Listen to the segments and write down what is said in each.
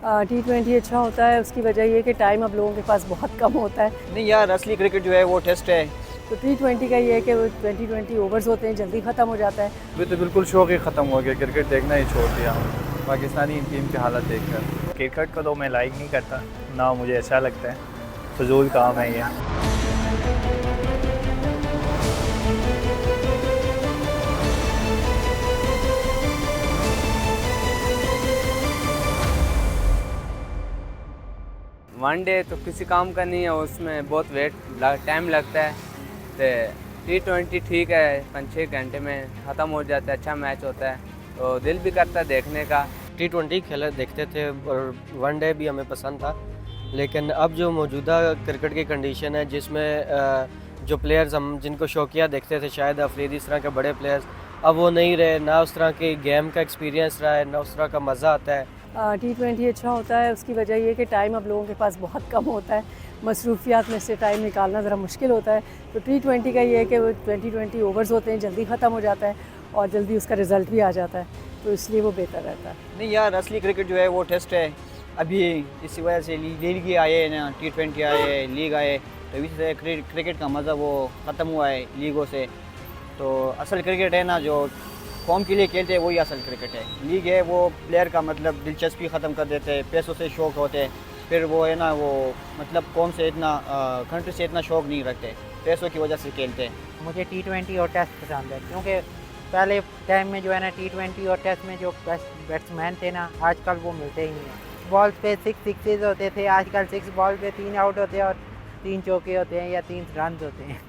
T20 अच्छा होता है, उसकी वजह ये है कि टाइम अब लोगों के पास बहुत कम होता है। नहीं यार, असली क्रिकेट जो है वो टेस्ट है। तो T20 का ये है कि वो 20 ओवर्स होते हैं, जल्दी ख़त्म हो जाता है। अभी तो बिल्कुल शौक ही ख़त्म हो गया, क्रिकेट देखना ही छोड़ दिया हूँ पाकिस्तानी टीम की हालत देखकर। क्रिकेट को तो मैं लाइक नहीं करता, ना मुझे अच्छा लगता है, फजूल काम है ये। वनडे तो किसी काम का नहीं है, उसमें बहुत टाइम लगता है। तो T20 ठीक है, 5-6 घंटे में ख़त्म हो जाता है, अच्छा मैच होता है, तो दिल भी करता है देखने का। T20 खेला देखते थे और वनडे भी हमें पसंद था, लेकिन अब जो मौजूदा क्रिकेट की कंडीशन है जिसमें जो प्लेयर्स हम जिनको शौकिया देखते थे, शायद अफरीदी इस तरह के बड़े प्लेयर्स, अब वो नहीं रहे। ना उस तरह के गेम का एक्सपीरियंस रहा है, ना उस तरह का मज़ा आता है। T20 अच्छा होता है, उसकी वजह ये है कि टाइम अब लोगों के पास बहुत कम होता है, मसरूफियात में से टाइम निकालना ज़रा मुश्किल होता है। तो T20 का ये है कि वो 20 ओवर्स होते हैं, जल्दी ख़त्म हो जाता है और जल्दी उसका रिज़ल्ट भी आ जाता है, तो इसलिए वो बेहतर रहता है। नहीं यार, असली क्रिकेट जो है वो टेस्ट है। अभी इसी वजह से लीग आए हैं ना, T20 आए, लीग आए, तो इसी से क्रिकेट का मज़ा वो ख़त्म हुआ है लीगों से। तो असल क्रिकेट है ना, जो कौम के लिए खेलते हैं वही असल क्रिकेट है। लीग है वो प्लेयर का मतलब दिलचस्पी ख़त्म कर देते हैं, पैसों से शौक़ होते हैं, फिर वो है ना, वो मतलब कौम से इतना कंट्री से इतना शौक़ नहीं रखते, पैसों की वजह से खेलते हैं। मुझे T20 और टेस्ट पसंद है, क्योंकि पहले टाइम में जो है ना T20 और टेस्ट में जो बेस्ट बैट्समैन थे ना, आजकल वो मिलते ही नहीं हैं। बॉल पे 6 सिक्सेज होते थे, आजकल 6 बॉल पे 3 आउट होते हैं और 3 चौके होते हैं या 3 रन होते हैं।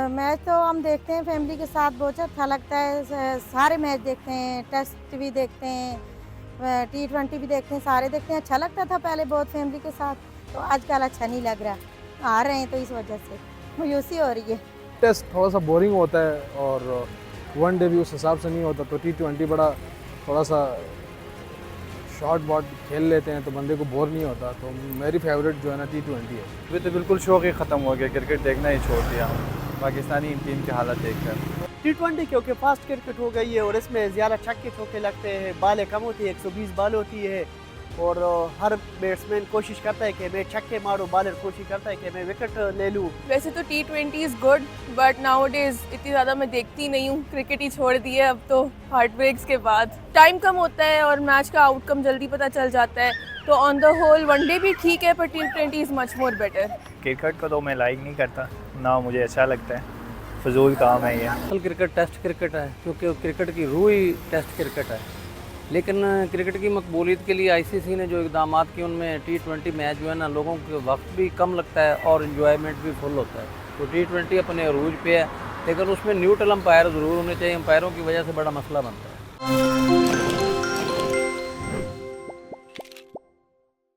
मैच तो हम देखते हैं फैमिली के साथ, बहुत अच्छा लगता है। सारे मैच देखते हैं, टेस्ट भी देखते हैं, T20 भी देखते हैं, सारे देखते हैं। अच्छा लगता था पहले बहुत फैमिली के साथ, तो आजकल अच्छा नहीं लग रहा। आ रहे हैं तो इस वजह से मायूसी हो रही है। टेस्ट थोड़ा सा बोरिंग होता है और वनडे भी उस हिसाब से नहीं होता, तो T20 बड़ा थोड़ा सा शॉर्ट बॉट खेल लेते हैं तो बंदे को बोर नहीं होता। तो मेरी फेवरेट जो है ना T20 है। अभी तो बिल्कुल शौक ही ख़त्म हो गया, क्रिकेट देखना ही छोड़ दिया हूँ पाकिस्तानी टीम की हालत देखकर। T20 क्योंकि फास्ट क्रिकेट हो गई है और इसमें ज़्यादा छक्के चौके लगते हैं, बालें कम होती है, 120 बाल होती है और हर बैट्समैन कोशिश करता है कि मैं छक्के मारूं, बॉलर कोशिश करता है कि मैं विकेट ले लूं। वैसे तो T20 is good, but nowadays इतनी ज़्यादा मैं देखती नहीं हूँ, क्रिकेट ही छोड़ दी है अब तो हार्ट ब्रेक्स के बाद। टाइम कम होता है और मैच का आउटकम जल्दी पता चल जाता है, तो ऑन द होल वनडे भी ठीक है, पर T20 is much more better. Cricket को तो मैं लाइक नहीं करता, ना मुझे अच्छा लगता है, फजूल काम है ये। असल क्रिकेट टेस्ट क्रिकेट है, क्योंकि क्रिकेट की रूह ही टेस्ट क्रिकेट है। लेकिन क्रिकेट की मकबूलियत के लिए ICC ने जो इकदाम किए, उनमें T20 मैच जो है ना, लोगों के वक्त भी कम लगता है और इन्जॉयमेंट भी फुल होता है। तो T20 अपने अरूज पे है, लेकिन उसमें न्यूट्रल अंपायर ज़रूर होने चाहिए, अंपायरों की वजह से बड़ा मसला बनता है।